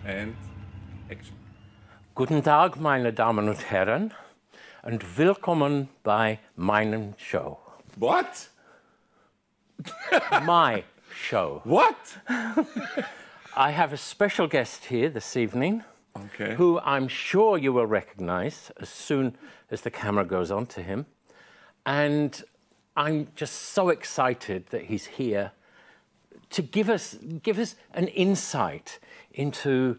And action. Guten Tag, meine Damen und Herren, und willkommen bei meinem Show. What? My show. What? I have a special guest here this evening, Okay. who I'm sure you will recognize as soon as the camera goes on to him. And I'm just so excited that he's here to give us an insight into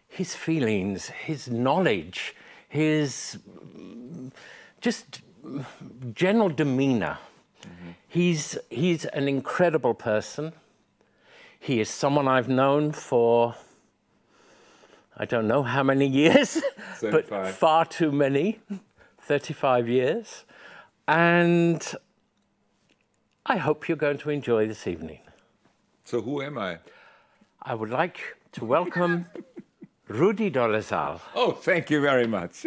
his feelings, his knowledge, his just general demeanor. He's an incredible person. He is someone I've known for, I don't know how many years, but 35. far too many, 35 years. And I hope you're going to enjoy this evening. So who am I? I would like to welcome Rudi Dolezal. Oh, thank you very much.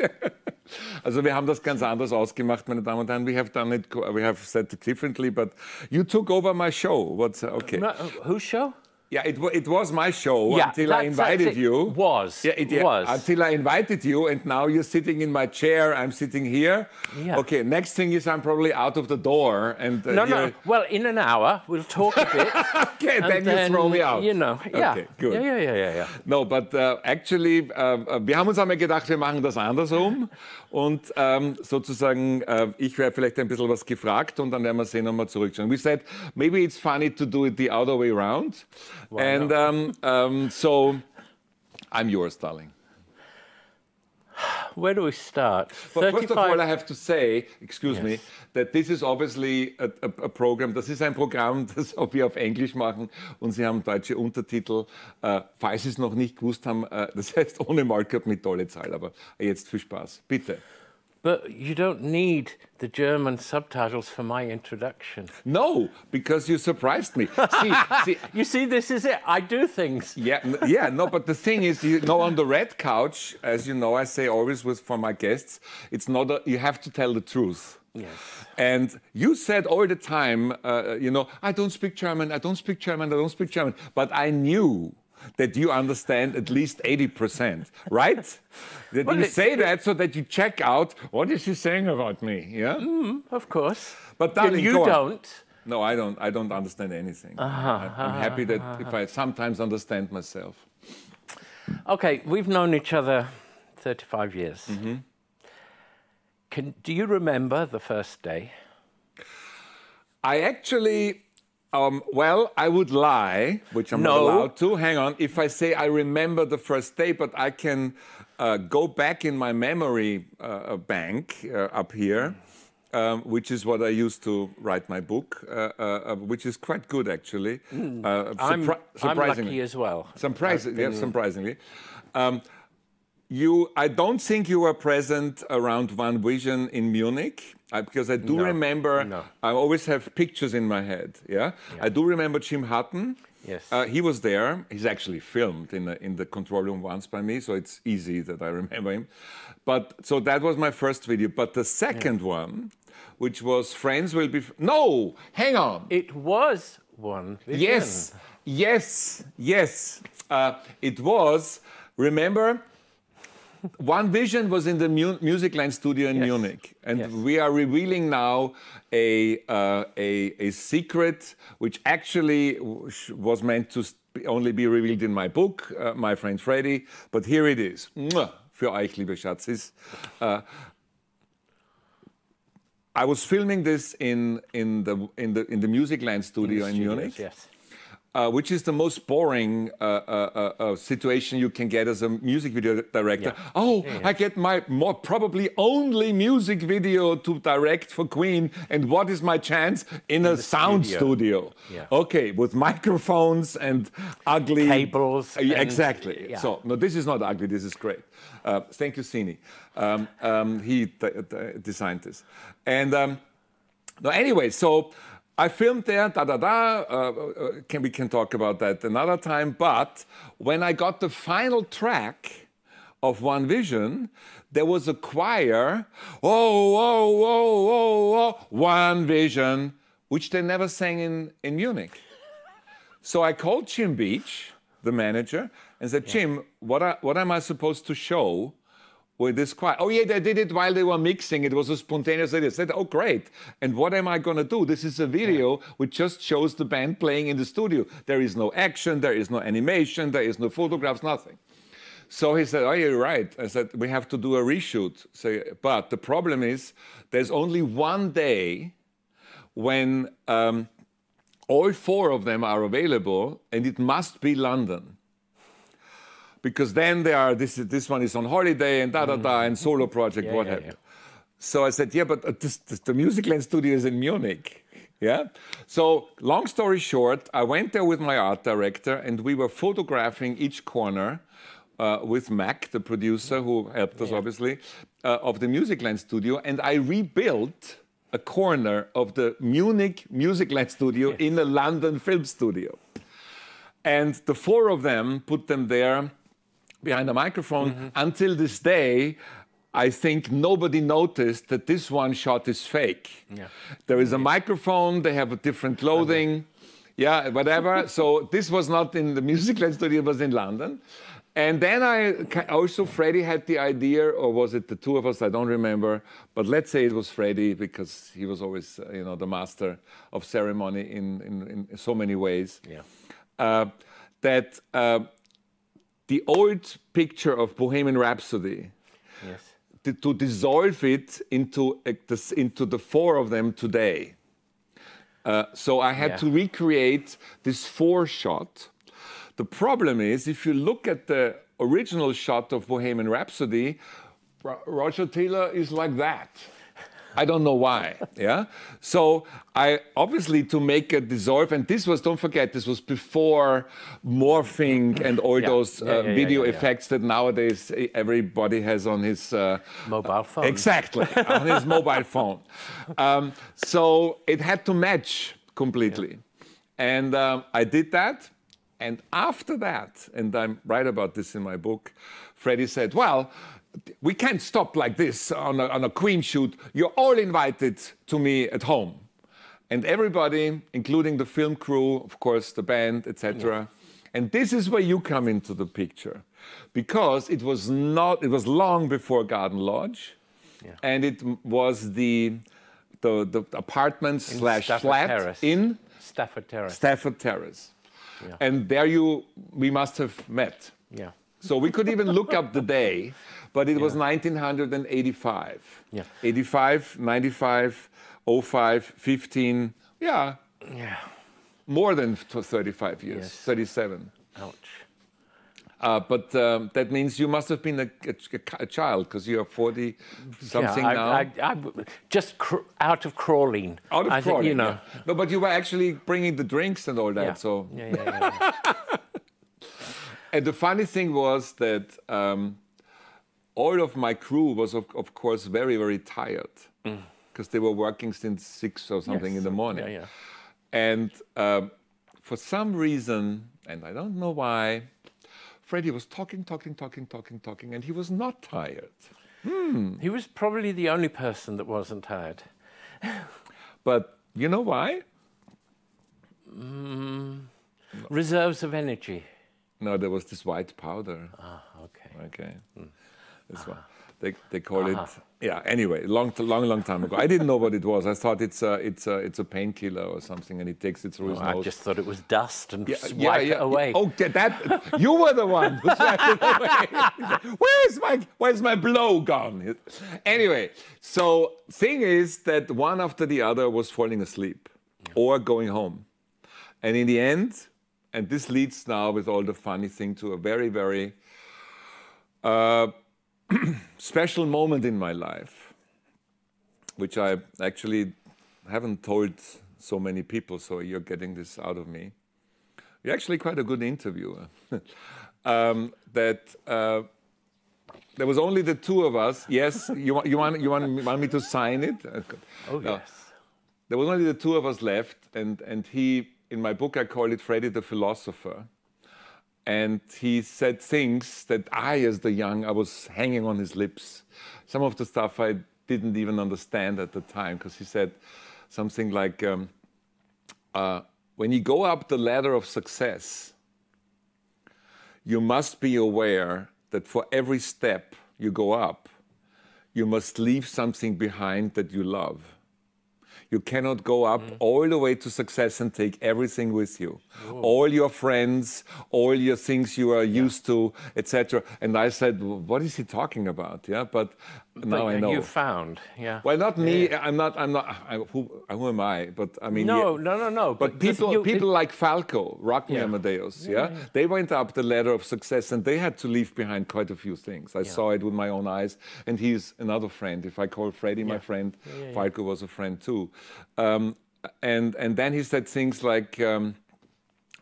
Also wir haben das ganz anders ausgemacht, meine Damen und Herren. We have said it differently, but you took over my show. What's okay? No, whose show? Yeah, it was my show Yeah, until I invited you. Was. Yeah, until I invited you, and now you're sitting in my chair. I'm sitting here. Yeah. Okay. Next thing is I'm probably out of the door, and No. Well, in an hour we'll talk a bit. Okay, and then you throw me out. You know. Yeah. Okay, good. Yeah. No, but actually, wir haben uns einmal gedacht, wir machen das andersrum. Und sozusagen, ich werde vielleicht ein bisschen was gefragt und dann werden wir sehen, ob wir zurückschauen. We said, maybe it's funny to do it the other way around. And so, I'm yours, darling. Where do we start? But first of all, I have to say, excuse me, that this is obviously a program. Das ist ein Programm, das wir auf Englisch machen und Sie haben deutsche Untertitel. Falls Sie es noch nicht gewusst haben, das heißt ohne Markup mit tolle Zahl. Aber jetzt viel Spaß. Bitte. But you don't need the German subtitles for my introduction. No, because you surprised me. See, You see, this is it. I do things. No, but the thing is, on the red couch, as you know, I say always for my guests, it's not you have to tell the truth. Yes. And you said all the time, I don't speak German, I don't speak German, I don't speak German. But I knew that you understand at least 80%, right? That Well, you say that so that you check out, what is he saying about me? Yeah? Of course. But darling, you go on. don't. No, I don't understand anything. I'm happy that if I sometimes understand myself. Okay, we've known each other 35 years. Do you remember the first day? I actually, I would lie, which I'm not No. allowed to. Hang on. If I say I remember the first day, but I can go back in my memory bank up here, which is what I used to write my book, which is quite good, actually. I'm lucky as well. Surprisingly. I don't think you were present around One Vision in Munich, because I do remember, I always have pictures in my head, yeah? I do remember Jim Hutton. Yes. He was there. He's actually filmed in the control room once by me, so it's easy that I remember him. So that was my first video. But the second one, which was Friends Will Be... No! Hang on! It was One Vision. Yes. It was, remember... One Vision was in the Music Line studio in Munich, and we are revealing now a secret which actually was meant to only be revealed in my book, My Friend Freddy. But here it is. Für euch, liebe Schatzis. I was filming this in the Music Line studio in Munich. Yes. Which is the most boring situation you can get as a music video director. I get my probably only music video to direct for Queen, and what is my chance? In a sound studio. Yeah. Okay, with microphones and ugly... Cables. Exactly. Yeah. So, no, this is not ugly, this is great. Thank you, Sini. He designed this. And anyway, so... I filmed there, we can talk about that another time, but when I got the final track of One Vision, there was a choir, One Vision, which they never sang in Munich. So I called Jim Beach, the manager, and said, Jim, what am I supposed to show with this choir? Oh, yeah, they did it while they were mixing. It was a spontaneous idea. I said, oh, great. And what am I going to do? This is a video which just shows the band playing in the studio. There is no action, there is no animation, there is no photographs, nothing. So he said, oh, you're right. I said, we have to do a reshoot. So, but the problem is there's only one day when all 4 of them are available, and it must be London. Because then they are, this one is on holiday, and and solo project, what have you. So I said, yeah, but the Musicland studio is in Munich. Yeah. So long story short, I went there with my art director, and we were photographing each corner with Mac, the producer who helped us, obviously, of the Musicland studio, and I rebuilt a corner of the Munich Musicland studio in the London film studio. And the 4 of them put them there behind a microphone. Until this day, I think nobody noticed that this one shot is fake. Yeah. There is a microphone, they have a different clothing, whatever. So this was not in the Musicland studio, it was in London. And then Freddie had the idea, or was it the 2 of us? I don't remember. But let's say it was Freddie, because he was always, the master of ceremony in so many ways. Yeah. That the old picture of Bohemian Rhapsody, to dissolve it into the 4 of them today. So I had to recreate this 4 shot. The problem is, if you look at the original shot of Bohemian Rhapsody, Roger Taylor is like that. I don't know why, So I, obviously, to make it dissolve, and this was, don't forget, this was before morphing and all those video effects that nowadays everybody has on his... mobile phone. Exactly, on his mobile phone. So it had to match completely. And I did that. And after that, and I write about this in my book, Freddie said, well, we can't stop like this on a Queen shoot. You're all invited to me at home. And everybody, including the film crew, of course, the band, etc. And this is where you come into the picture. Because it was long before Garden Lodge. And it was the apartment slash flat in Stafford Terrace. Stafford Terrace. And there we must have met. Yeah. So we could even look up the day, but it was 1985. 85, 95, 05, 15, more than 35 years, 37. Ouch. But that means you must have been a child, because you're 40-something now. I just out of crawling. Out of crawling, No, but you were actually bringing the drinks and all that, so... And the funny thing was that all of my crew was, of course, very, very tired, because they were working since 6 or something in the morning. And for some reason, and I don't know why, Freddie was talking, and he was not tired. He was probably the only person that wasn't tired. But you know why? Reserves of energy. No, there was this white powder. Ah, okay. Okay. This one. They call it. Yeah. Anyway, long time ago. I didn't know what it was. I thought it's a painkiller or something, and it takes it through his nose. I just thought it was dust and wipe it away. Oh, that you were the one who swiped it away. Where's my blow gone? Anyway, so thing is that one after the other was falling asleep or going home, and in the end, and this leads now with all the funny thing to a very, very special moment in my life, which I actually haven't told so many people, so you're getting this out of me. You're actually quite a good interviewer. There was only the 2 of us. Yes, you want me to sign it? Oh, yes. There was only the 2 of us left, and he, in my book, I call it Freddie the Philosopher. And he said things that as the young, I was hanging on his lips. Some of the stuff I didn't even understand at the time, because he said something like, when you go up the ladder of success, you must be aware that for every step you go up, you must leave something behind that you love. You cannot go up all the way to success and take everything with you. Whoa. All your friends, all your things you are used to, etc. And I said, what is he talking about? Yeah, but now I know. You found, yeah. Well, not me. I'm not. Who am I? But I mean, no. But people like Falco, Rock Me Amadeus, they went up the ladder of success, and they had to leave behind quite a few things. I saw it with my own eyes, and he's another friend. If I call Freddie my friend, Falco was a friend too. And then he said things like,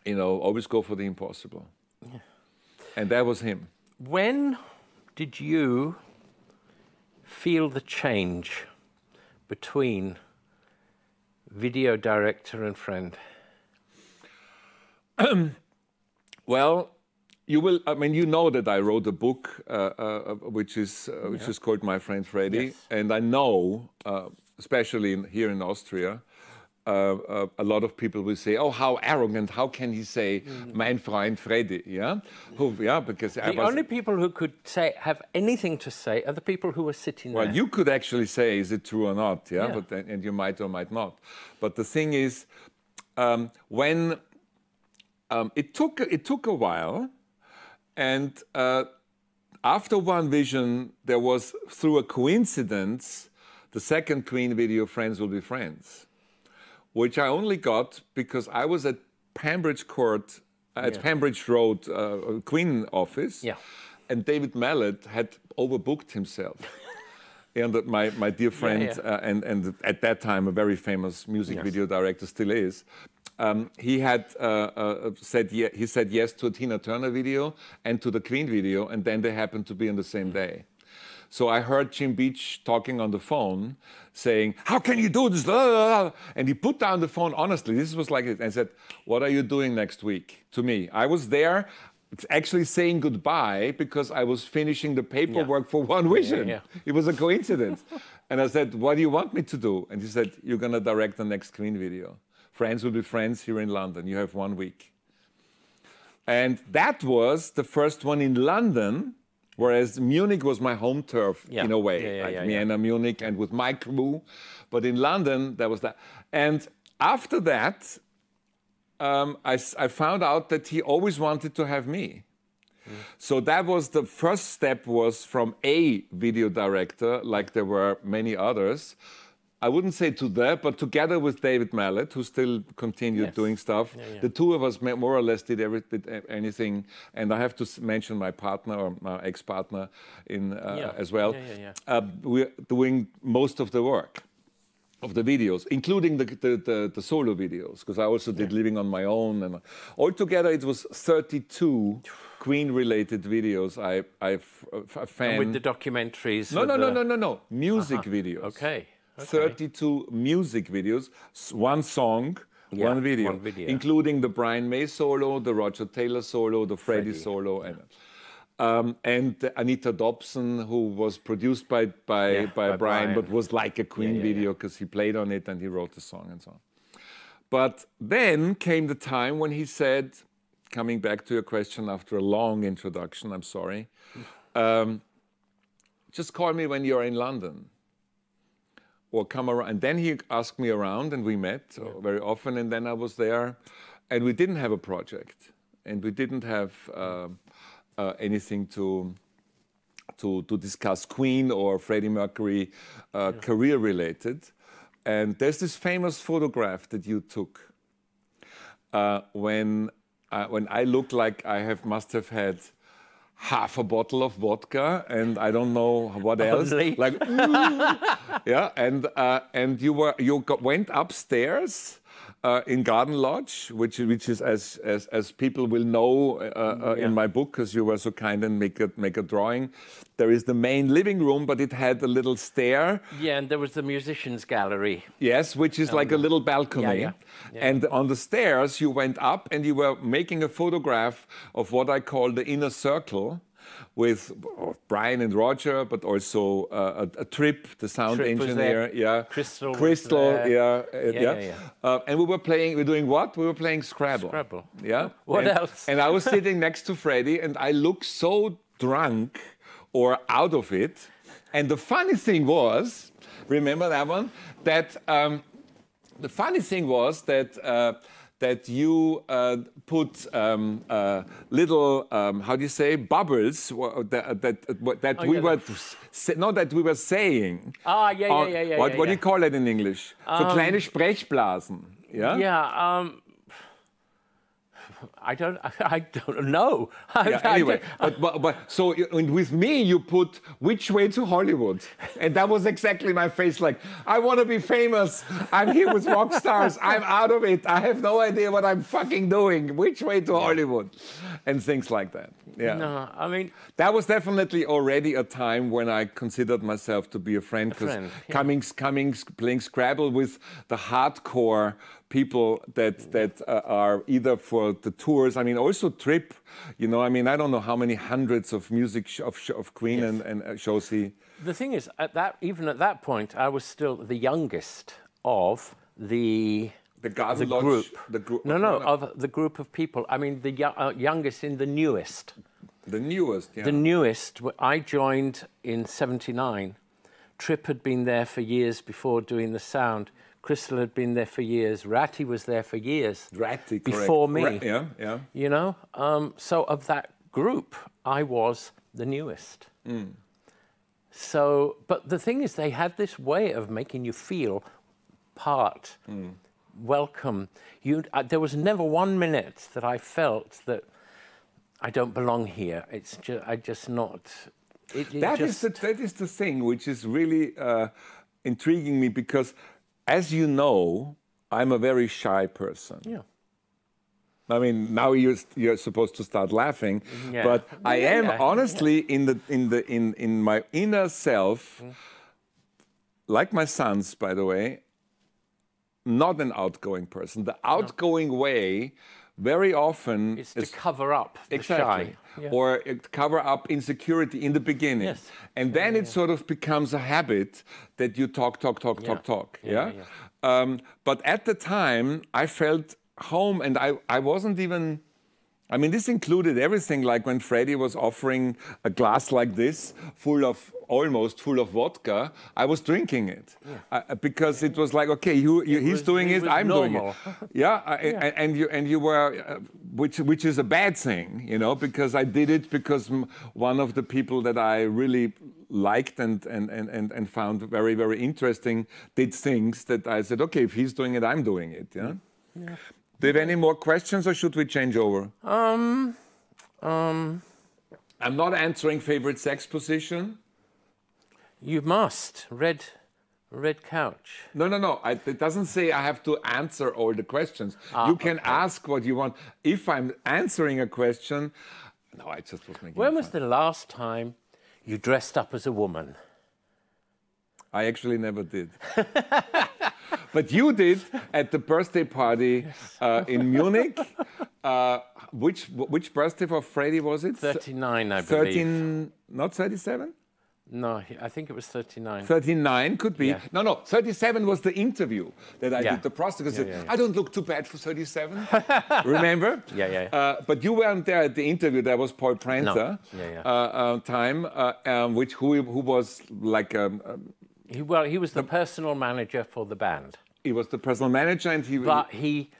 always go for the impossible. Yeah. And that was him. When did you feel the change between video director and friend? Well, you will. I mean, you know that I wrote a book which is called My Friend Freddie, and I know, especially here in Austria, a lot of people will say, "Oh, how arrogant! How can he say mein Freund Freddie?" Yeah, because the only people who could have anything to say are the people who were sitting there. Well, you could actually say, "Is it true or not?" Yeah, but and you might or might not. But the thing is, when it took a while, and after One Vision, there was, through a coincidence, the second Queen video, Friends Will Be Friends, which I only got because I was at Pembridge Court, at Pembridge Road Queen office, and David Mallet had overbooked himself. And my dear friend, and at that time a very famous music video director, still is, he had said yes to a Tina Turner video and to the Queen video, and then they happened to be on the same day. So I heard Jim Beach talking on the phone, saying, "How can you do this?" And he put down the phone, honestly, this was like it, and said, "What are you doing next week?" to me. I was there actually saying goodbye because I was finishing the paperwork for One Vision. It was a coincidence. And I said, "What do you want me to do?" And he said, "You're going to direct the next Queen video. Friends Will Be Friends here in London. You have 1 week." And that was the first one in London. Whereas Munich was my home turf in a way, Vienna, Munich, and with my crew. But in London, there was that. And after that, I found out that he always wanted to have me. So that was the first step, was from a video director, like there were many others. I wouldn't say to that, but together with David Mallet, who still continued doing stuff, the two of us more or less did anything. And I have to mention my partner, or my ex-partner, as well. We're doing most of the work of the videos, including the solo videos, because I also did Living on My Own, and altogether it was 32 Queen-related videos. I've and with the documentaries. No. Music videos. Okay. 32 music videos, one song, one video, including the Brian May solo, the Roger Taylor solo, the Freddie solo, and Anita Dobson, who was produced by Brian, but was like a Queen video because he played on it and he wrote the song and so on. But then came the time when he said, coming back to your question after a long introduction, I'm sorry, just call me when you're in London. Or come around. And then he asked me around, and we met very often. And then I was there, and we didn't have a project, and we didn't have anything to discuss Queen or Freddie Mercury career related. And there's this famous photograph that you took when I look like I must have had half a bottle of vodka and I don't know what else. Like, and you went upstairs in Garden Lodge, which is as people will know in my book, because you were so kind and make a drawing. There is the main living room, but it had a little stair. Yeah, and there was the musicians' gallery. Yes, which is like a little balcony. And on the stairs, you went up and you were making a photograph of what I call the inner circle, with Brian and Roger, but also a Trip, the sound engineer. Yeah. Crystal. And we were doing what? We were playing Scrabble. Scrabble. Yeah. What else? And I was sitting next to Freddie, and I looked so drunk or out of it. And the funny thing was, remember that one? That the funny thing was that you put little, how do you say, bubbles that we were saying. What do you call it in English? So kleine Sprechblasen. Yeah. Yeah. I don't know. Anyway, but so with me you put Which Way to Hollywood, and that was exactly my face. Like, I want to be famous. I'm here with rock stars. I'm out of it. I have no idea what I'm fucking doing. Which way to Hollywood, and things like that. Yeah. No, I mean, that was definitely already a time when I considered myself to be a friend, because playing Scrabble with the hardcore people that are either for the tours. I mean, also Trip. You know, I mean, I don't know how many hundreds of music of Queen and shows he. The thing is, even at that point, I was still the youngest of the group. Of the group of people. I mean, the youngest in the newest. The newest, yeah. The newest. I joined in '79. Trip had been there for years before doing the sound. Crystal had been there for years. Ratty was there for years. Ratty, before me. Yeah. You know, so of that group, I was the newest. So, but the thing is, they had this way of making you feel part, welcome. There was never 1 minute that I felt that I don't belong here. It's just not. That is the thing which is really intriguing me, because, as you know, I'm a very shy person. Yeah. I mean, now you're supposed to start laughing, but I am honestly in my inner self, like my sons, by the way, not an outgoing person. The outgoing way very often is to cover up the shy. Yeah. Or cover up insecurity in the beginning. Yes. And then it sort of becomes a habit that you talk. But at the time, I felt home, and I wasn't even... I mean, this included everything, like when Freddie was offering a glass like this, almost full of vodka, I was drinking it. Because it was like, okay, he's doing it, I'm doing it. And you were, which is a bad thing, you know, because I did it because one of the people that I really liked and found very, very interesting did things that I said, okay, if he's doing it, I'm doing it, yeah? Do you have any more questions, or should we change over? I'm not answering favorite sex position. You must. Red couch. No. It doesn't say I have to answer all the questions. You can ask what you want. If I'm answering a question... No, I just was making When was the last time you dressed up as a woman? I actually never did. But you did at the birthday party in Munich. Which birthday for Freddie was it? 39, I believe. 13, not 37? No, I think it was 39. 39 could be. Yeah. No, 37 was the interview that I did. The prostitute said, I don't look too bad for 37. Remember? Yeah. But you weren't there at the interview. That was Paul Prenter. No. Who was like... he was the personal manager for the band. He was the personal manager, and he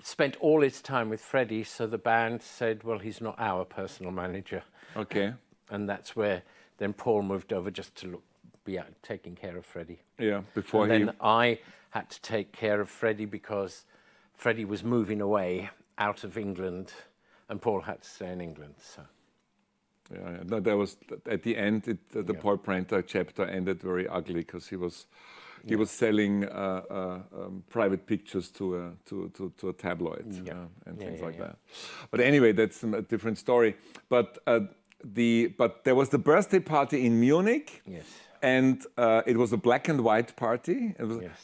spent all his time with Freddie, so the band said, well, he's not our personal manager. Okay. And that's where then Paul moved over just to be taking care of Freddie. Yeah, then I had to take care of Freddie because Freddie was moving away out of England, and Paul had to stay in England, so... Yeah. No, that was at the end. The Paul Prenter chapter ended very ugly because he was selling private pictures to a tabloid and things like that. But anyway, that's a different story. But there was the birthday party in Munich. Yes. And it was a black and white party.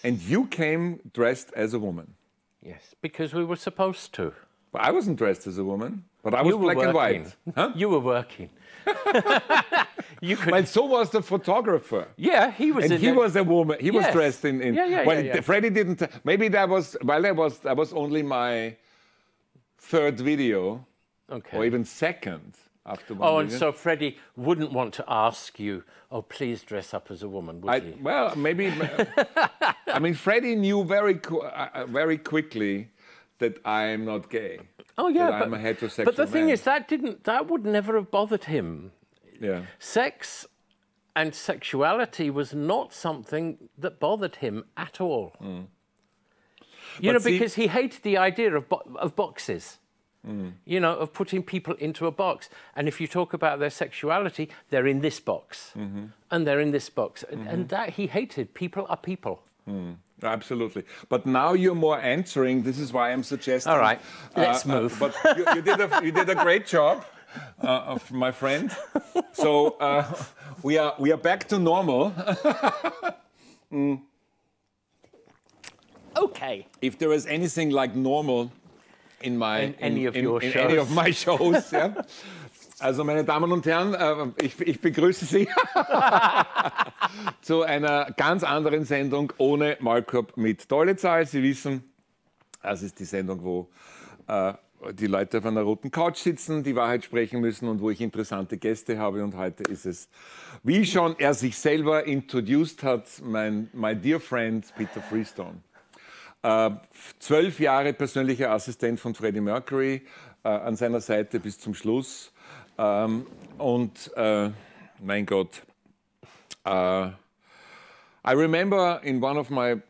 And you came dressed as a woman. Yes, because we were supposed to. But I wasn't dressed as a woman. But I was black and white. Huh? You were working. You could. But so was the photographer. Yeah, he was. And he was a woman. He was dressed in. Yeah. Freddie didn't. Maybe that was. Well, that was only my third video, or even second after one. Oh, and so Freddie wouldn't want to ask you, "Oh, please dress up as a woman," would he? Well, maybe. I mean, Freddie knew very quickly that I'm not gay. Oh yeah, that I'm a heterosexual But the thing man. is, that would never have bothered him. Yeah. Sex and sexuality was not something that bothered him at all. You know, because he hated the idea of boxes. You know, of putting people into a box. And if you talk about their sexuality, they're in this box, and they're in this box, and that he hated. People are people. Absolutely. But now you're more answering. This is why I'm suggesting. All right, let's move. But you did a great job, of my friend. So we are back to normal. Okay. If there is anything like normal in any of your shows. Any of my shows, ja. Also, meine Damen und Herren, ich begrüße Sie zu einer ganz anderen Sendung ohne Maulkorb mit Dolezal. Sie wissen, das ist die Sendung, wo die Leute auf einer roten Couch sitzen, die Wahrheit sprechen müssen und wo ich interessante Gäste habe. Und heute ist es, wie schon er sich selber introduced hat, my dear friend Peter Freestone. 12 Jahre persönlicher Assistent von Freddie Mercury, an seiner Seite bis zum Schluss. Mein Gott, I remember in one of my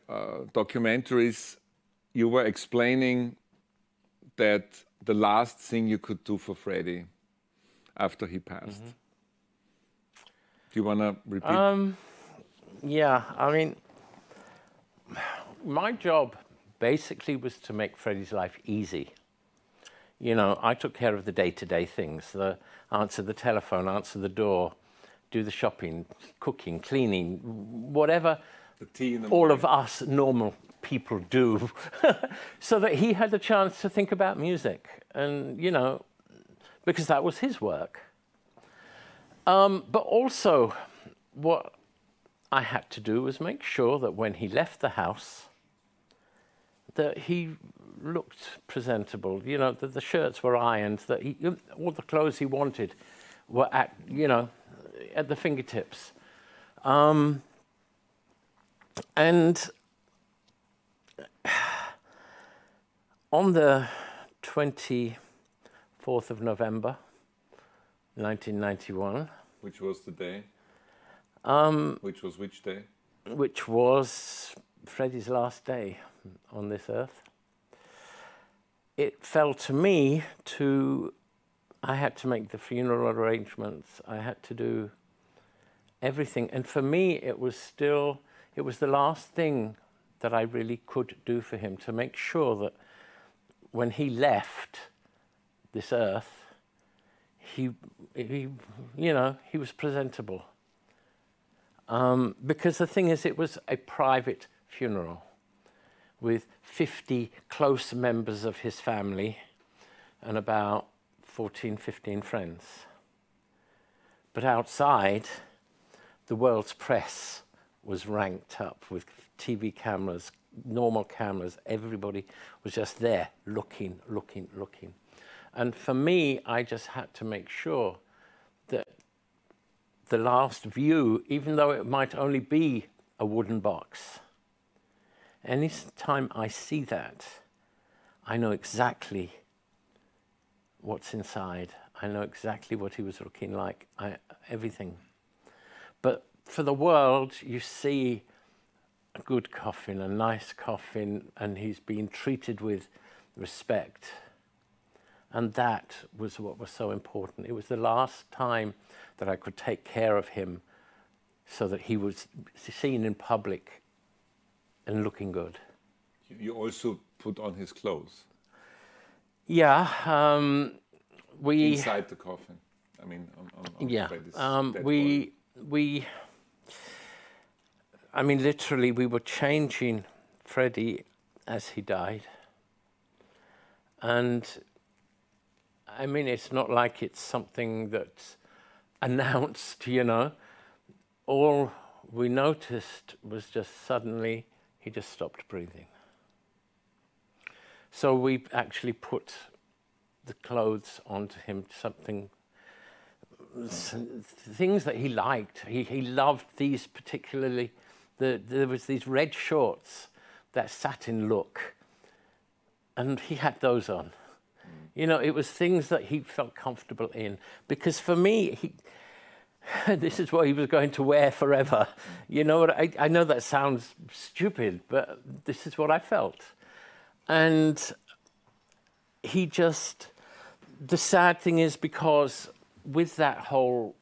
documentaries, you were explaining that the last thing you could do for Freddie after he passed. Do you want to repeat? Yeah, I mean, my job basically was to make Freddie's life easy. You know, I took care of the day-to-day things, answer the telephone, answer the door, do the shopping, cooking, cleaning, whatever the tea in the all of us normal people do, so that he had the chance to think about music. And, you know, because that was his work. But also, what I had to do was make sure that when he left the house, that he looked presentable, you know, that the shirts were ironed, that all the clothes he wanted were at, you know, at the fingertips. And on the 24th of November, 1991. Which was the day? Which was which day? Which was Freddie's last day on this earth. It fell to me I had to make the funeral arrangements. I had to do everything. And for me, it was the last thing that I really could do for him, to make sure that when he left this earth, he you know, he was presentable. Because the thing is, it was a private funeral with 50 close members of his family and about 14, 15 friends. But outside, the world's press was ranked up with TV cameras, normal cameras. Everybody was just there looking. And for me, I just had to make sure that the last view, even though it might only be a wooden box, any time I see that, I know exactly what's inside. I know exactly what he was looking like, everything. But for the world, you see a good coffin, a nice coffin, and he's being treated with respect. And that was what was so important. It was the last time that I could take care of him so that he was seen in public and looking good. You also put on his clothes? Yeah. Inside the coffin? I mean, on yeah. Freddie's I mean, literally, we were changing Freddie as he died. And I mean, it's not like it's something that's announced, you know. All we noticed was just suddenly he just stopped breathing. So we actually put the clothes onto him, things that he liked. He loved these particularly. There was these red shorts, that satin look, and he had those on. You know, it was things that he felt comfortable in. Because for me, this is what he was going to wear forever. You know, I know that sounds stupid, but this is what I felt. And he just, the sad thing is because with that whole,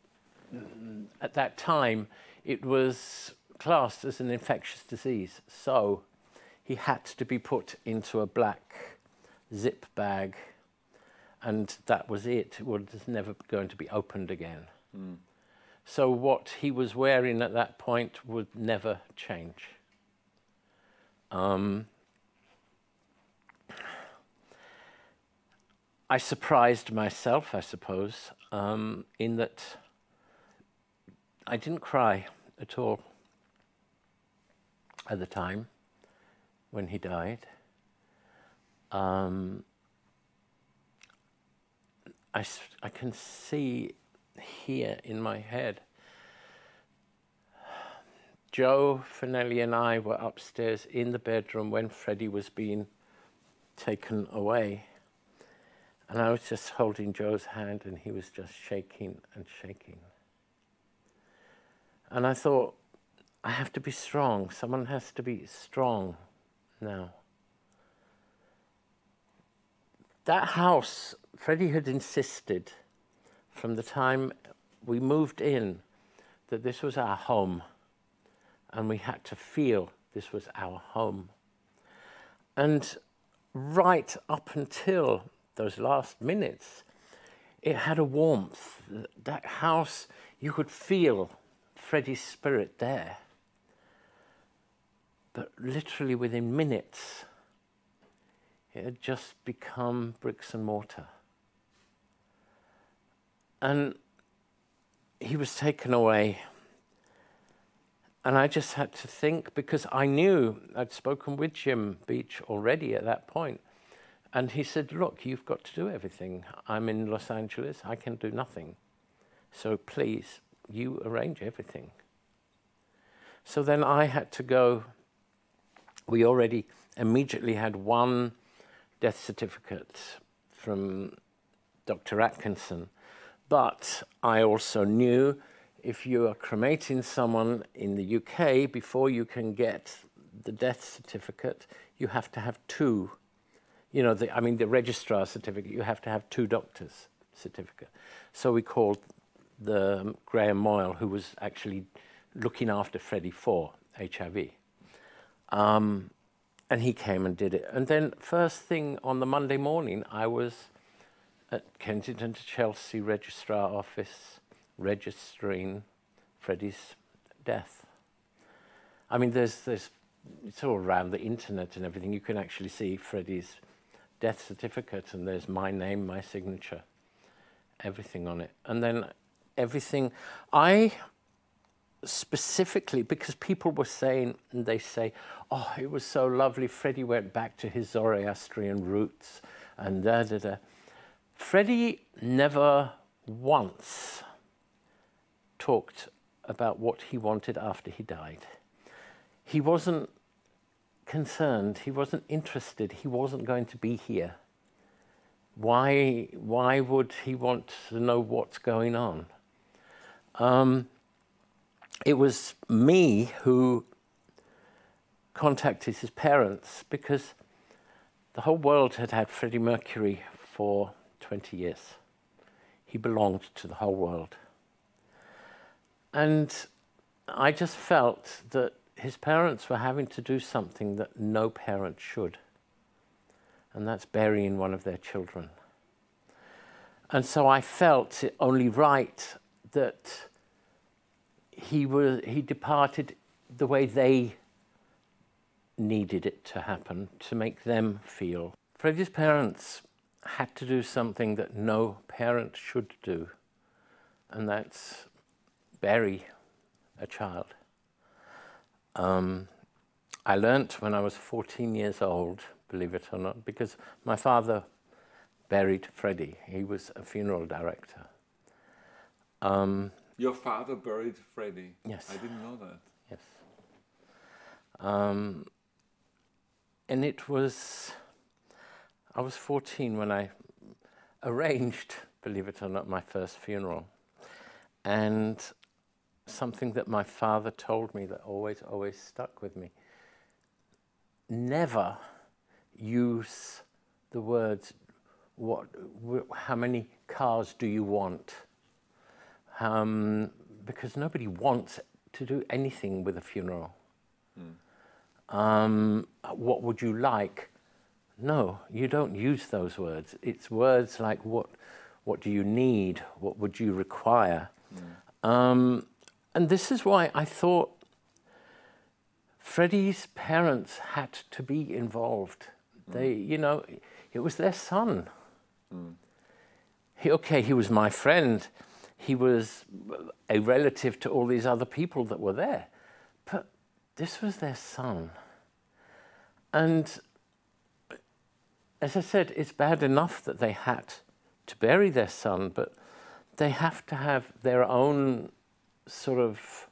at that time, it was classed as an infectious disease. So he had to be put into a black zip bag, and that was it. It was never going to be opened again. Mm. So what he was wearing at that point would never change. I surprised myself, I suppose, in that I didn't cry at all at the time when he died. I can see here in my head, Joe Finelli and I were upstairs in the bedroom when Freddie was being taken away. And I was just holding Joe's hand and he was just shaking and shaking. And I thought, I have to be strong. Someone has to be strong now. That house, Freddie had insisted from the time we moved in that this was our home, and we had to feel this was our home. And right up until those last minutes, it had a warmth. That house, you could feel Freddie's spirit there. But literally within minutes, it had just become bricks and mortar. And he was taken away. And I just had to think, because I knew I'd spoken with Jim Beach already at that point. And he said, look, you've got to do everything. I'm in Los Angeles. I can do nothing. So please, you arrange everything. So then I had to go. We already immediately had one death certificate from Dr. Atkinson. But I also knew if you are cremating someone in the UK, before you can get the death certificate, you have to have two. You know, the registrar certificate, you have to have two doctors' certificate. So we called the Graham Moyle, who was actually looking after Freddie for HIV. And he came and did it. And then first thing on the Monday morning, I was at Kensington to Chelsea registrar office registering Freddie's death. I mean, it's all around the internet and everything. You can actually see Freddie's death certificate, and there's my name, my signature, everything on it. And then everything, I specifically, because people were saying, and they say, oh, it was so lovely, Freddie went back to his Zoroastrian roots, and da-da-da. Freddie never once talked about what he wanted after he died. He wasn't concerned, he wasn't interested, he wasn't going to be here. Why would he want to know what's going on? It was me who contacted his parents, because the whole world had had Freddie Mercury for 20 years. He belonged to the whole world. And I just felt that his parents were having to do something that no parent should, and that's burying one of their children. And so I felt it only right that he departed the way they needed it to happen, to make them feel. Freddie's parents had to do something that no parent should do, and that's bury a child. I learnt when I was 14 years old, believe it or not, because my father buried Freddie. He was a funeral director. Your father buried Freddie? Yes. I didn't know that. Yes. And it was, I was 14 when I arranged, believe it or not, my first funeral. And something that my father told me that always stuck with me. Never use the words, how many cars do you want? Because nobody wants to do anything with a funeral. What would you like? No, you don't use those words. It's words like, what do you need? What would you require? And this is why I thought Freddie's parents had to be involved. They, you know, it was their son. He was my friend. He was a relative to all these other people that were there. But this was their son. And as I said, it's bad enough that they had to bury their son, but they have to have their own sort of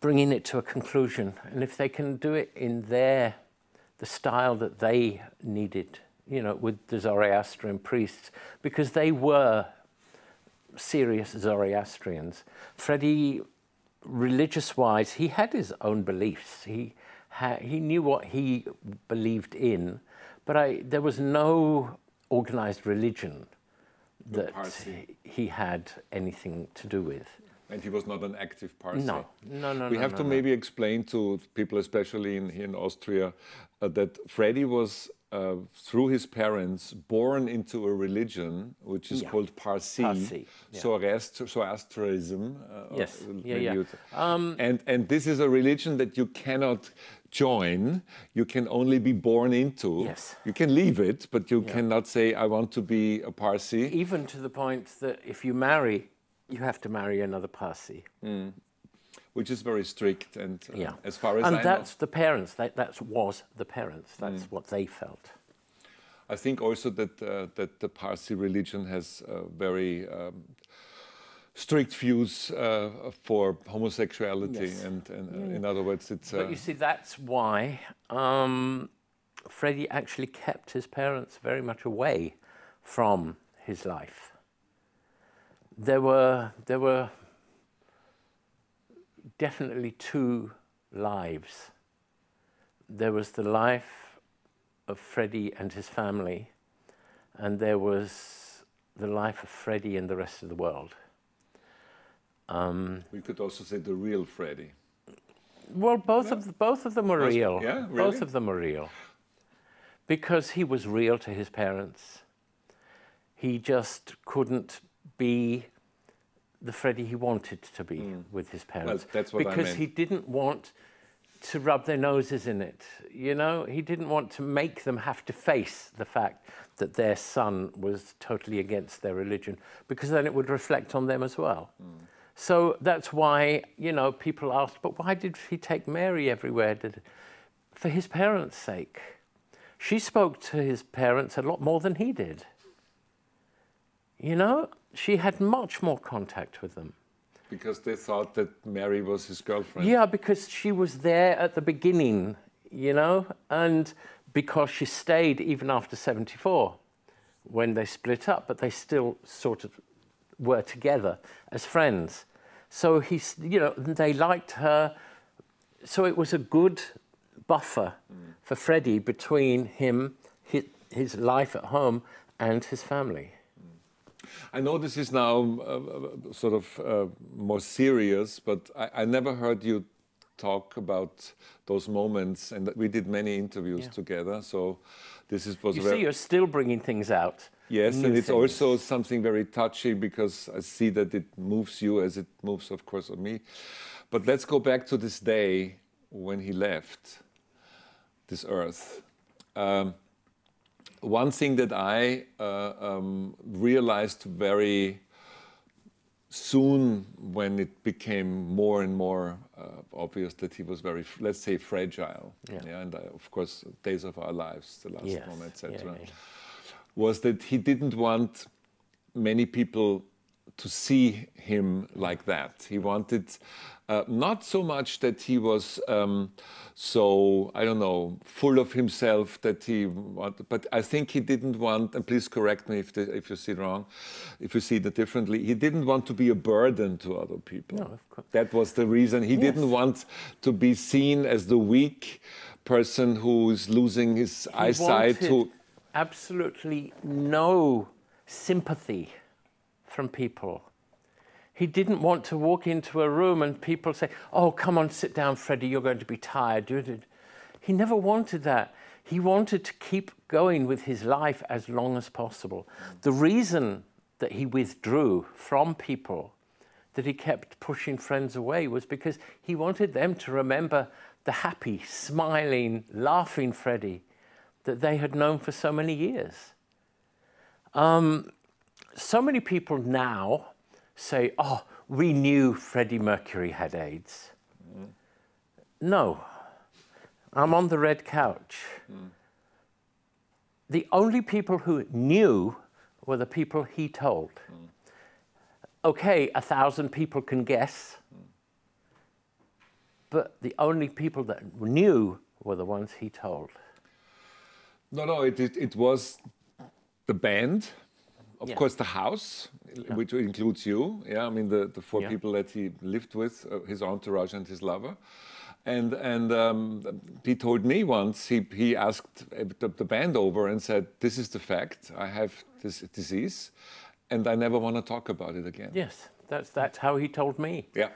bringing it to a conclusion. And if they can do it in the style that they needed, you know, with the Zoroastrian priests, because they were serious Zoroastrians. Freddie, religious-wise, he had his own beliefs. He knew what he believed in, but there was no organized religion that he had anything to do with. And he was not an active Parsi. No. We have to maybe explain to people, especially here in Austria, that Freddie was, through his parents, born into a religion which is called Parsi, Zoroastrianism. Yes, And this is a religion that you cannot join, you can only be born into. Yes. You can leave it, but you cannot say, I want to be a Parsi. Even to the point that if you marry, you have to marry another Parsi. Which is very strict, and as far as I know. And that's the parents, that was the parents, that's what they felt. I think also that, that the Parsi religion has very strict views for homosexuality, and in other words, it's... But you see, that's why Freddie actually kept his parents very much away from his life. There were definitely two lives. There was the life of Freddie and his family, and there was the life of Freddie and the rest of the world. We could also say the real Freddie. Well, both of them were real. Yeah, really? Both of them were real. Because he was real to his parents. He just couldn't be the Freddie he wanted to be with his parents. Well, that's what I meant. Because he didn't want to rub their noses in it, you know? He didn't want to make them have to face the fact that their son was totally against their religion, because then it would reflect on them as well. So that's why, you know, people asked, but why did he take Mary everywhere? For his parents' sake. She spoke to his parents a lot more than he did. You know, she had much more contact with them. Because they thought that Mary was his girlfriend. Yeah, because she was there at the beginning, you know, and because she stayed even after 74, when they split up, but they still sort of were together as friends. So you know, they liked her. So it was a good buffer for Freddie between him, his life at home, and his family. I know this is now sort of more serious, but I never heard you talk about those moments, and we did many interviews together. So this was. You see, you're still bringing things out. Yes, and it's also something very touchy, because I see that it moves you as it moves, of course, on me. But let's go back to this day when he left this earth. one thing that I realized very soon when it became more and more obvious that he was very, let's say, fragile, and of course, days of our lives, the last one, etc., was that he didn't want many people to see him like that. He wanted not so much that he was so, I don't know, full of himself that he wanted, but I think he didn't want, and please correct me if you see it wrong, if you see that differently, he didn't want to be a burden to other people. No, of course. That was the reason. He didn't want to be seen as the weak person who is losing his eyesight. He wanted absolutely no sympathy from people. He didn't want to walk into a room and people say, "Oh, come on, sit down, Freddie, you're going to be tired." He never wanted that. He wanted to keep going with his life as long as possible. The reason that he withdrew from people, that he kept pushing friends away, was because he wanted them to remember the happy, smiling, laughing Freddie that they had known for so many years. So many people now say, "Oh, we knew Freddie Mercury had AIDS." No, I'm on the red couch. The only people who knew were the people he told. Okay, 1,000 people can guess, but the only people that knew were the ones he told. No, it was the band. Of course, the house, which includes you. Yeah, I mean the four people that he lived with, his entourage and his lover. And he told me once, he asked the band over and said, "This is the fact, I have this disease, and I never want to talk about it again." Yes, that's how he told me. Yeah.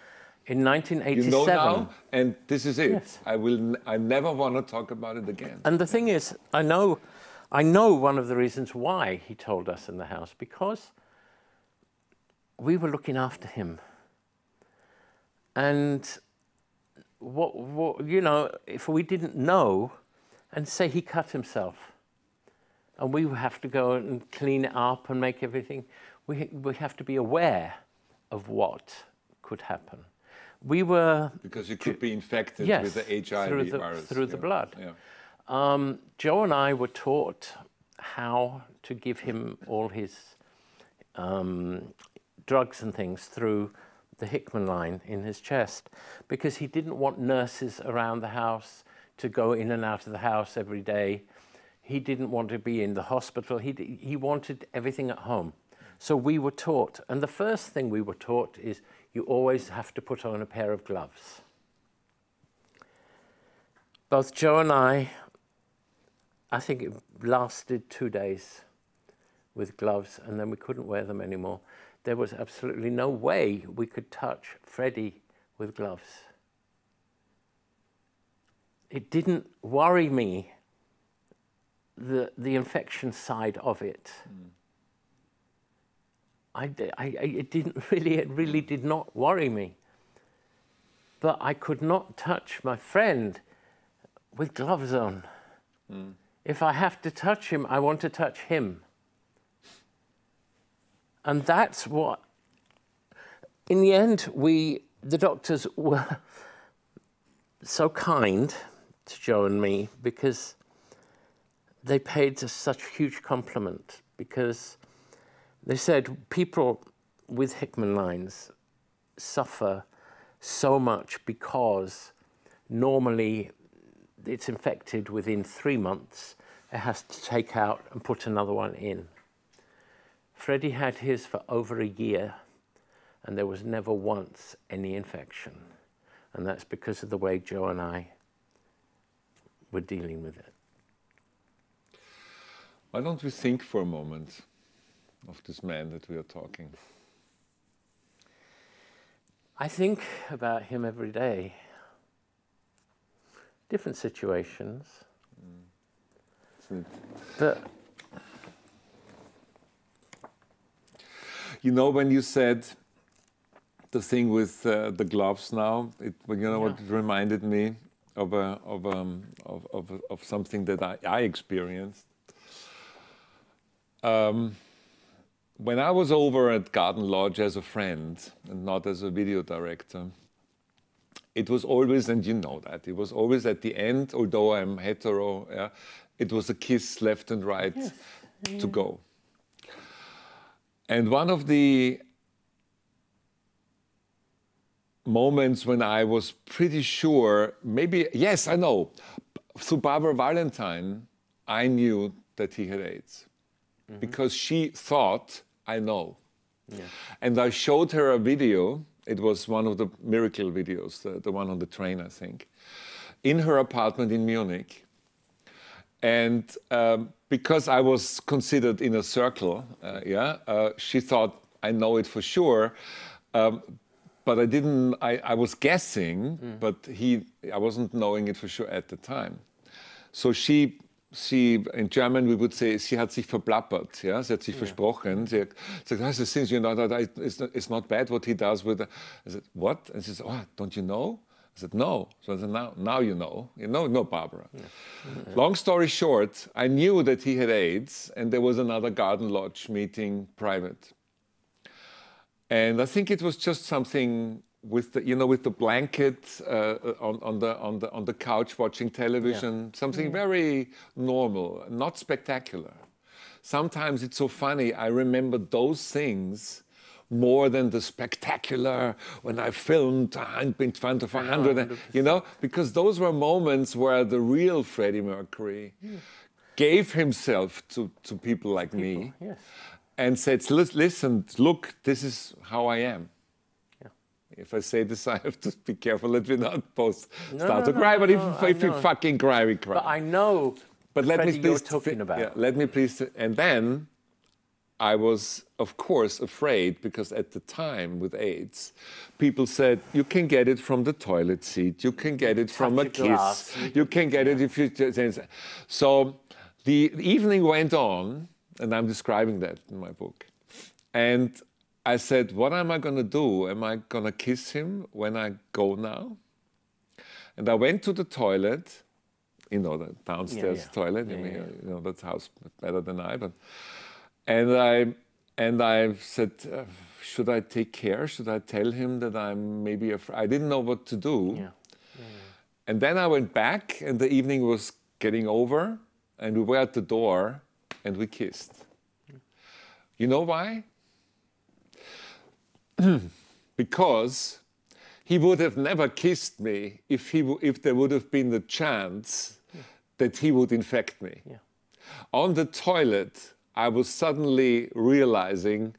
In 1987. You know now, and this is it. Yes. I never want to talk about it again. And the thing is, I know one of the reasons why he told us in the house, because we were looking after him. And what you know, if we didn't know, and say he cut himself, and we have to go and clean it up and make everything, we have to be aware of what could happen. We were... Because you could be infected with the HIV virus. Through the blood. Yeah. Joe and I were taught how to give him all his drugs and things through the Hickman line in his chest, because he didn't want nurses around the house to go in and out of the house every day. He didn't want to be in the hospital. He wanted everything at home. So we were taught, and the first thing we were taught is you always have to put on a pair of gloves. Both Joe and I think it lasted 2 days with gloves, and then we couldn't wear them anymore. There was absolutely no way we could touch Freddie with gloves. It didn't worry me, the infection side of it. It really did not worry me. But I could not touch my friend with gloves on. If I have to touch him, I want to touch him. And that's what, in the end, the doctors were so kind to Joe and me, because they paid us such a huge compliment, because they said people with Hickman lines suffer so much because normally it's infected within 3 months. It has to take out and put another one in. Freddie had his for over a year, and there was never once any infection. And that's because of the way Joe and I were dealing with it. Why don't we think for a moment of this man that we are talking? I think about him every day. Different situations. But you know, when you said the thing with the gloves now, what it reminded me of something that I experienced. When I was over at Garden Lodge as a friend and not as a video director, it was always, and you know that, it was always at the end, although I'm hetero, yeah, it was a kiss left and right to go. And one of the moments when I was pretty sure, maybe, yes, I know, through Barbara Valentine, I knew that he had AIDS. Because she thought, I know. Yeah. And I showed her a video. It was one of the miracle videos, the one on the train, I think, in her apartment in Munich. And because I was considered in a circle, she thought, I know it for sure. But I didn't, I was guessing, but I wasn't knowing it for sure at the time. So she, in German we would say, sie hat sich verplappert, yeah? Sie hat sich versprochen. Sie hat gesagt, since you know that it's not bad what he does with the... I said, what? And she said, oh, don't you know? I said, no. So I said, now you know. You know Barbara. Yeah. Long story short, I knew that he had AIDS, and there was another Garden Lodge meeting private. And I think it was just something with the, with the blanket on the couch watching television, something very normal, not spectacular. Sometimes it's so funny, I remember those things more than the spectacular when I filmed in front of 100, because those were moments where the real Freddie Mercury gave himself to people like me. Yes. And said, listen, look, this is how I am. Yeah. If I say this, I have to be careful that we not both start to cry. But if you fucking cry, we cry. But I know, but let me you're talking about. Yeah, let me please. And then I was, of course, afraid because at the time with AIDS, people said, you can get it from the toilet seat. You can get it from a kiss. You can get it if you... So the evening went on. And I'm describing that in my book. And I said, what am I going to do? Am I going to kiss him when I go now? And I went to the toilet, the downstairs toilet. That house better than I. But and I said, should I take care? Should I tell him that I'm maybe afraid? I didn't know what to do. And then I went back, and the evening was getting over, and we were at the door. And we kissed. You know why? Because he would have never kissed me if there would have been the chance that he would infect me. Yeah. On the toilet, I was suddenly realizing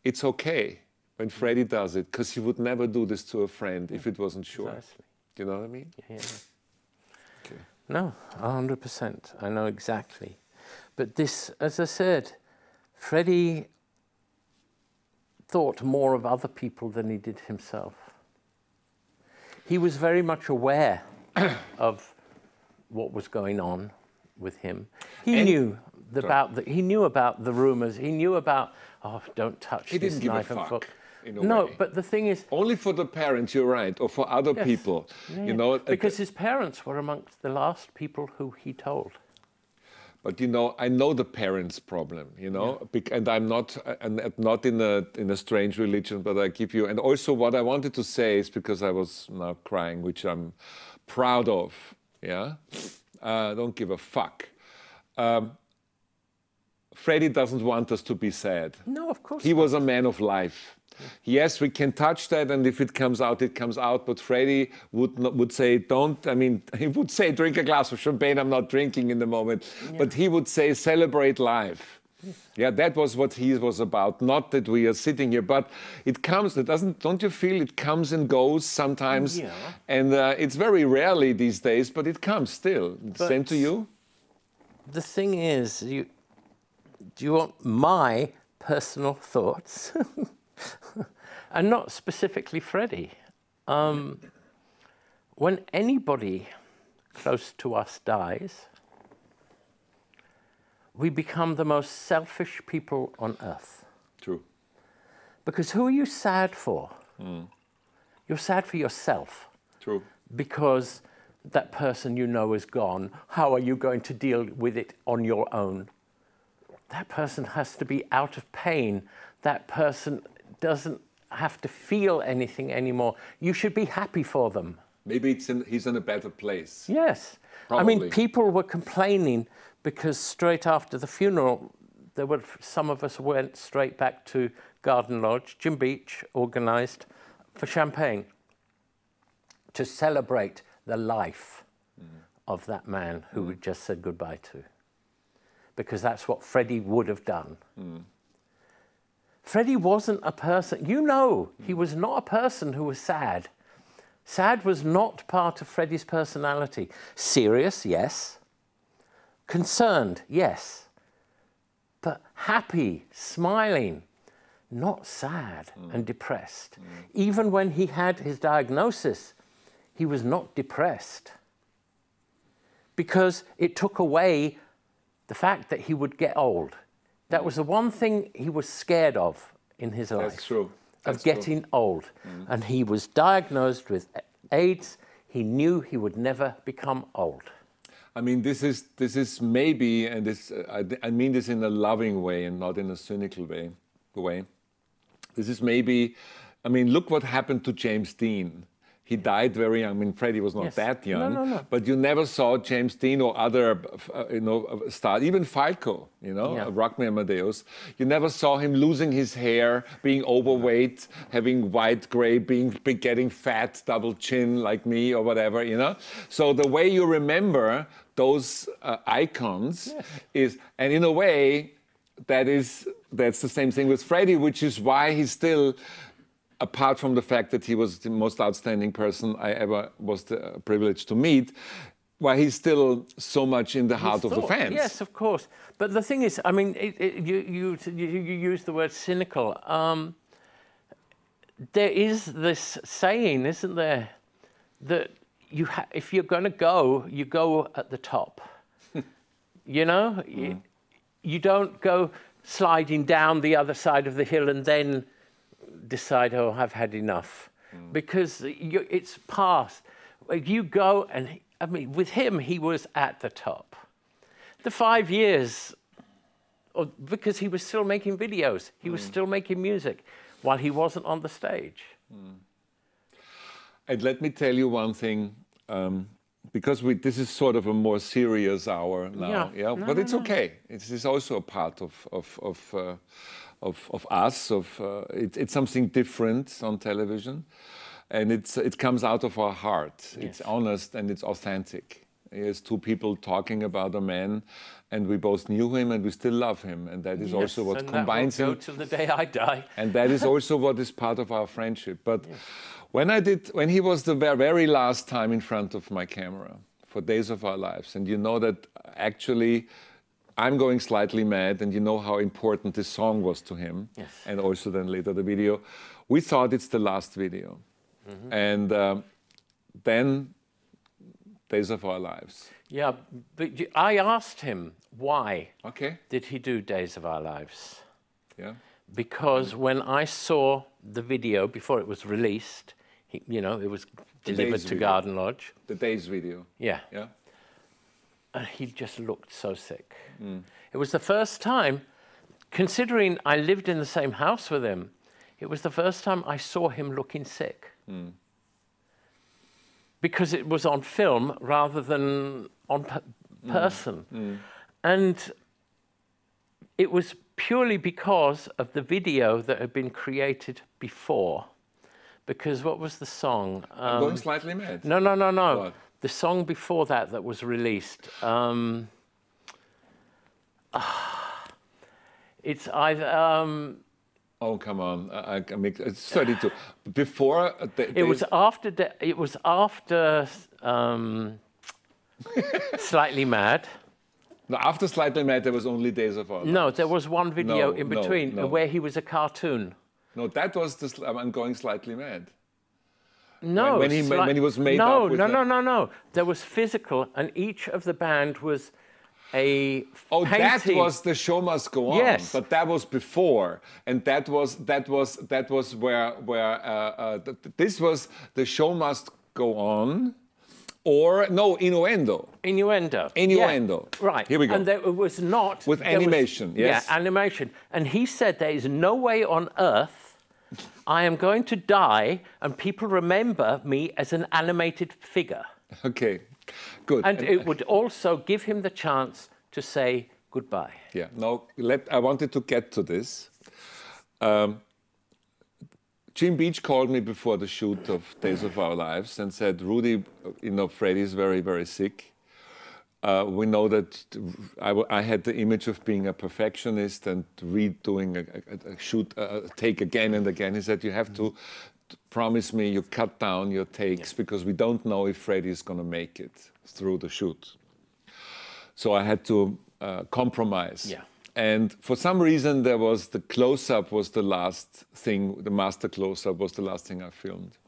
it's okay when Freddie does it, because he would never do this to a friend if it wasn't sure. Precisely. Do you know what I mean? Yeah. Okay. No, 100%. I know exactly. But this, as I said, Freddie thought more of other people than he did himself. He was very much aware of what was going on with him. He knew about the rumors. He knew about, oh, don't touch this knife and fork. No, but the thing is... Only for the parents, you're right, or for other people. Yeah, because his parents were amongst the last people who he told. But I know the parents' problem, and I'm not in a strange religion, but I give you. And also, what I wanted to say is, because I was now crying, which I'm proud of. Yeah, don't give a fuck. Freddie doesn't want us to be sad. No, of course. He was a man of life. Yes, we can touch that, and if it comes out, it comes out. But Freddie would say, don't, he would say, drink a glass of champagne. I'm not drinking in the moment. Yeah. But he would say, celebrate life. Yes. Yeah, that was what he was about. Not that we are sitting here, but it comes, don't you feel it comes and goes sometimes? Yeah. And it's very rarely these days, but it comes still. But same to you? The thing is, do you want my personal thoughts? And not specifically Freddie. When anybody close to us dies, we become the most selfish people on earth. True. Because who are you sad for? You're sad for yourself. True. Because that person is gone. How are you going to deal with it on your own? that person has to be out of pain. That person doesn't have to feel anything anymore. You should be happy for them. Maybe he's in a better place. Yes. Probably. I mean, people were complaining because straight after the funeral, some of us went straight back to Garden Lodge. Jim Beach organised for champagne to celebrate the life of that man who we just said goodbye to. Because that's what Freddie would have done. Freddie wasn't a person, he was not a person who was sad. Sad was not part of Freddie's personality. Serious, yes. Concerned, yes. But happy, smiling, not sad and depressed. Even when he had his diagnosis, he was not depressed. Because it took away the fact that he would get old. That was the one thing he was scared of in his life. That's true. Of getting old. And he was diagnosed with AIDS. He knew he would never become old. I mean, this is maybe, and this I mean this in a loving way and not in a cynical way. This is maybe, I mean, look what happened to James Dean. He died very young. I mean, Freddie was not that young, no. But you never saw James Dean or other, stars, even Falco, Rock Me Amadeus. You never saw him losing his hair, being overweight, having white, gray, getting fat, double chin like me or whatever, So the way you remember those icons is, and in a way, that's the same thing with Freddie, which is why he's still, apart from the fact that he was the most outstanding person I ever was privileged to meet, why he's still so much in the heart of the fans. Yes, of course. But the thing is, I mean, you use the word cynical. There is this saying, isn't there, that if you're going to go, you go at the top. You don't go sliding down the other side of the hill and then decide, oh, I've had enough. Because it's past. You go, and I mean, with him, he was at the top. The 5 years, because he was still making videos, he was still making music while he wasn't on the stage. And let me tell you one thing, because this is sort of a more serious hour now, but it's okay. It is also a part of us. It's something different on television, and it comes out of our heart. Yes. It's honest and it's authentic. It's two people talking about a man, and we both knew him and we still love him, and that is also what combines him. Go till the day I die. And that is also what is part of our friendship. But when he was the very last time in front of my camera for Days of Our Lives, and you know that actually I'm Going Slightly Mad, and you know how important this song was to him, and also then later the video, we thought it's the last video. And then Days of Our Lives. Yeah, but I asked him why did he do Days of Our Lives? Yeah. Because when I saw the video before it was released, it was delivered to Garden Lodge. The Days video. Yeah. And he just looked so sick. It was the first time, considering I lived in the same house with him, it was the first time I saw him looking sick. Because it was on film rather than on person. And it was purely because of the video that had been created before. Because what was the song? I'm Going Slightly Mad. No. What? The song before that was released. It's either... oh, come on! It's 32. Before it was after Slightly Mad. No, after Slightly Mad, there was only Days of Our Lives. No, there was one video in between where he was a cartoon. No, that was I'm Going Slightly Mad. No, when he was made up with No. There was physical, and each of the band was a painting. That was The Show Must Go On. Yes, but that was before, and that was where this was The Show Must Go On, Or, no, Innuendo. Innuendo. Innuendo. Yeah. Right. Here we go. And there was not... With animation, yes. Yeah, animation. And he said there is no way on earth I am going to die and people remember me as an animated figure. Okay, good. And it would also give him the chance to say goodbye. Yeah, no, I wanted to get to this. Jim Beach called me before the shoot of Days of Our Lives and said, Rudy, you know, Freddie is very, very sick. We know that I had the image of being a perfectionist and redoing a shoot, take again and again. He said, you have to promise me you cut down your takes because we don't know if Freddie is going to make it through the shoot. So I had to compromise. Yeah. And for some reason, there was the close-up was the last thing, the master close-up was the last thing I filmed.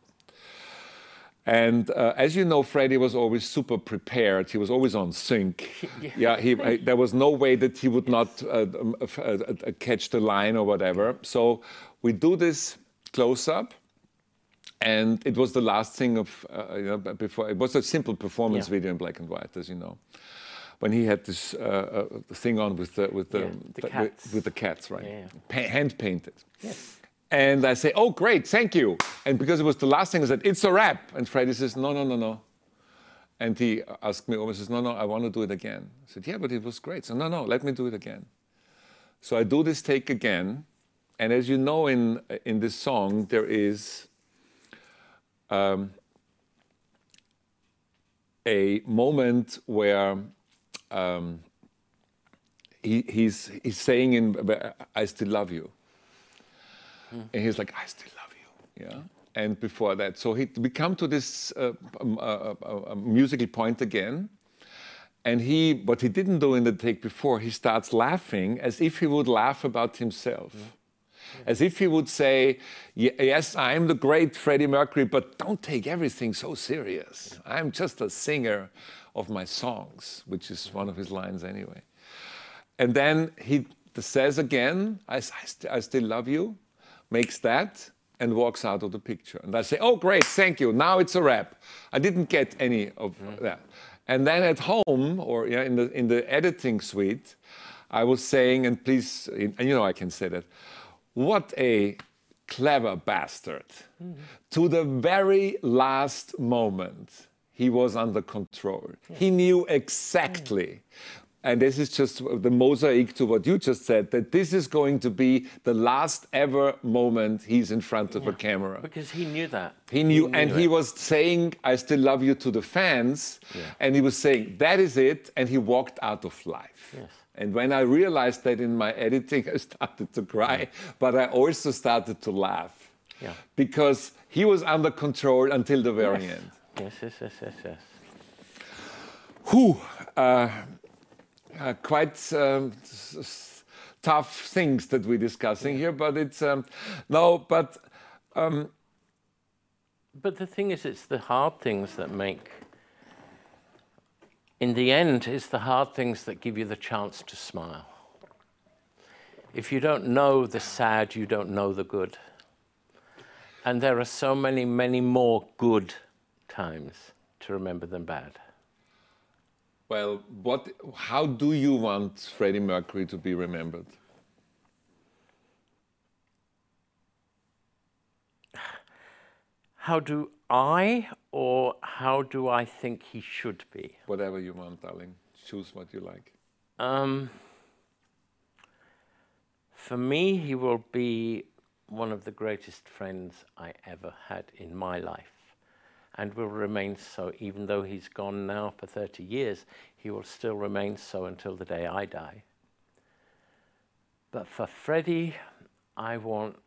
And as you know, Freddie was always super prepared. He was always on sync. Yeah, there was no way that he would not catch the line or whatever. So we do this close-up, and it was the last thing of, before. It was a simple performance video in black and white, as you know. When he had this thing on with the cats, right? Yeah. Hand painted. Yes. And I say, oh, great, thank you. And because it was the last thing, I said, it's a wrap. And Freddie says, no, no, no, no. And he asked me over, says, no, no, I want to do it again. I said, yeah, but it was great. So no, no, let me do it again. So I do this take again. And as you know, in this song, there is a moment where he's saying, I still love you. And he's like, I still love you. Yeah. And before that, so we come to this musical point again. And what he didn't do in the take before, he starts laughing as if he would laugh about himself. As if he would say, yes, I'm the great Freddie Mercury, but don't take everything so serious. I'm just a singer of my songs, which is one of his lines anyway. And then he says again, I still love you, makes that, and walks out of the picture. And I say, oh, great, thank you. Now it's a wrap. I didn't get any of that. And then at home, or in the editing suite, I was saying, and please, and you know I can say that, what a clever bastard. To the very last moment, he was under control. He knew exactly, and this is just the mosaic to what you just said, that this is going to be the last ever moment he's in front of a camera. Because he knew that. He knew and he was saying, I still love you to the fans, and he was saying, that is it, and he walked out of life. Yes. And when I realized that in my editing, I started to cry, but I also started to laugh. Yeah. Because he was under control until the very end. Yes, yes, yes, yes, yes. Whew. Quite tough things that we're discussing here, but it's... But the thing is, it's the hard things that make... In the end, it's the hard things that give you the chance to smile. If you don't know the sad, you don't know the good. And there are so many, many more good times to remember than bad. Well, how do you want Freddie Mercury to be remembered? How do I, or how do I think he should be? Whatever you want, darling. Choose what you like. For me, he will be one of the greatest friends I ever had in my life, and will remain so. Even though he's gone now for 30 years, he will still remain so until the day I die. But for Freddie, I want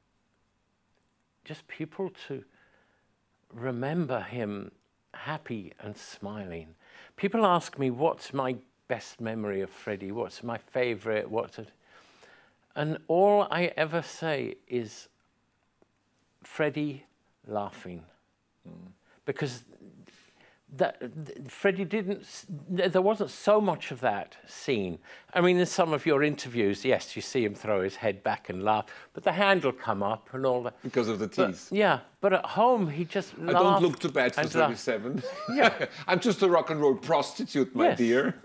just people to remember him happy and smiling. People ask me, what's my best memory of Freddie? What's my favorite? And all I ever say is Freddie laughing. Because Freddie there wasn't so much of that scene. I mean, in some of your interviews, yes, you see him throw his head back and laugh, but the hand will come up and all that. Because of the teeth. Yeah, but at home, he just laughed. I don't look too bad for 37. Yeah. I'm just a rock and roll prostitute, my dear.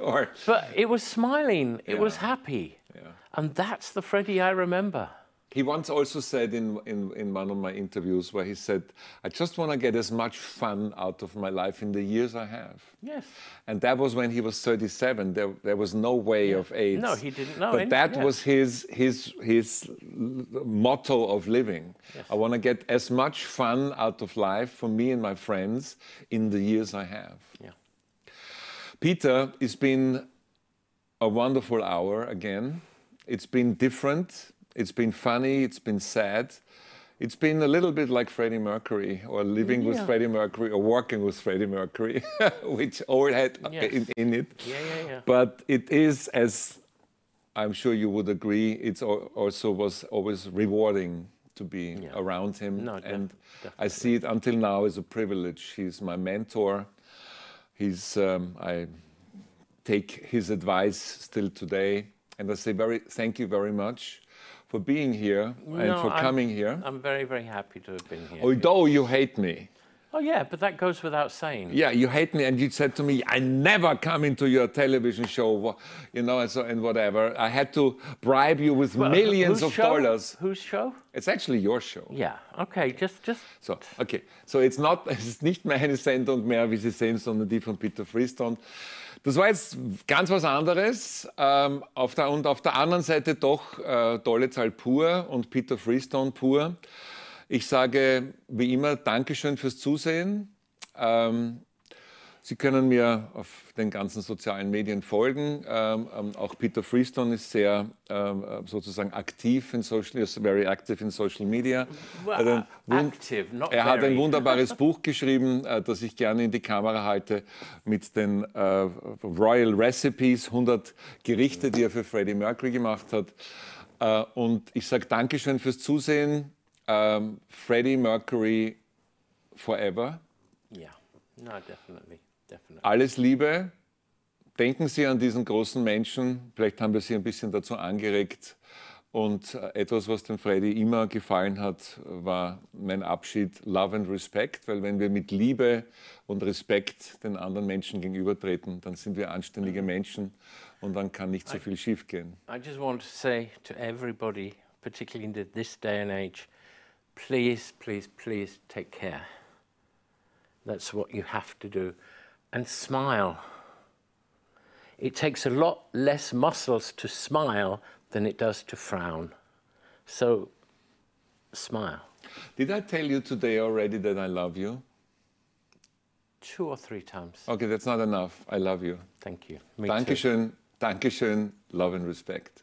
But it was smiling, it was happy. Yeah. And that's the Freddie I remember. He once also said in one of my interviews where he said, I just want to get as much fun out of my life in the years I have. Yes. And that was when he was 37. There was no way of AIDS. No, he didn't know. But that was his motto of living. Yes. I want to get as much fun out of life for me and my friends in the years I have. Yeah. Peter, it's been a wonderful hour again. It's been different. It's been funny, it's been sad. It's been a little bit like Freddie Mercury, or living with Freddie Mercury, or working with Freddie Mercury, which all had in it. Yeah. But it is, as I'm sure you would agree, it also was always rewarding to be around him. No, and definitely. I see it until now as a privilege. He's my mentor. I take his advice still today. And I say thank you very much for being here and for coming here. I'm very, very happy to have been here. Although you hate me. Oh, yeah, but that goes without saying. Yeah, you hate me, and you said to me, I never come into your television show, you know, and whatever. I had to bribe you with millions of dollars. Whose show? It's actually your show. Yeah, okay, just... So, okay, so es ist nicht meine Sendung mehr, wie Sie sehen, sondern die von Peter Freestone. Das war jetzt ganz was anderes. Auf der anderen Seite doch Tolle Zahl pur und Peter Freestone pur. Ich sage wie immer Dankeschön fürs Zusehen. Sie können mir auf den ganzen sozialen Medien folgen. Auch Peter Freestone ist sehr sozusagen aktiv in very active in Social Media. Well, active, not er hat very. ein wunderbares Buch geschrieben, das ich gerne in die Kamera halte, mit den Royal Recipes, 100 Gerichte, die er für Freddie Mercury gemacht hat. Und ich sage Dankeschön fürs Zusehen. Freddie Mercury forever. Yeah, no, definitely. Alles Liebe. Denken Sie an diesen großen Menschen. Vielleicht haben wir Sie ein bisschen dazu angeregt. Und etwas, was dem Freddie immer gefallen hat, war mein Abschied Love and Respect. Weil wenn wir mit Liebe und Respekt den anderen Menschen gegenübertreten, dann sind wir anständige Menschen und dann kann nicht so viel schiefgehen. I just want to say to everybody, particularly in this day and age, please, please, please take care. That's what you have to do. And smile. It takes a lot less muscles to smile than it does to frown. So, smile. Did I tell you today already that I love you? 2 or 3 times. Okay, that's not enough. I love you. Thank you. Me Dankeschön, Dankeschön, love and respect.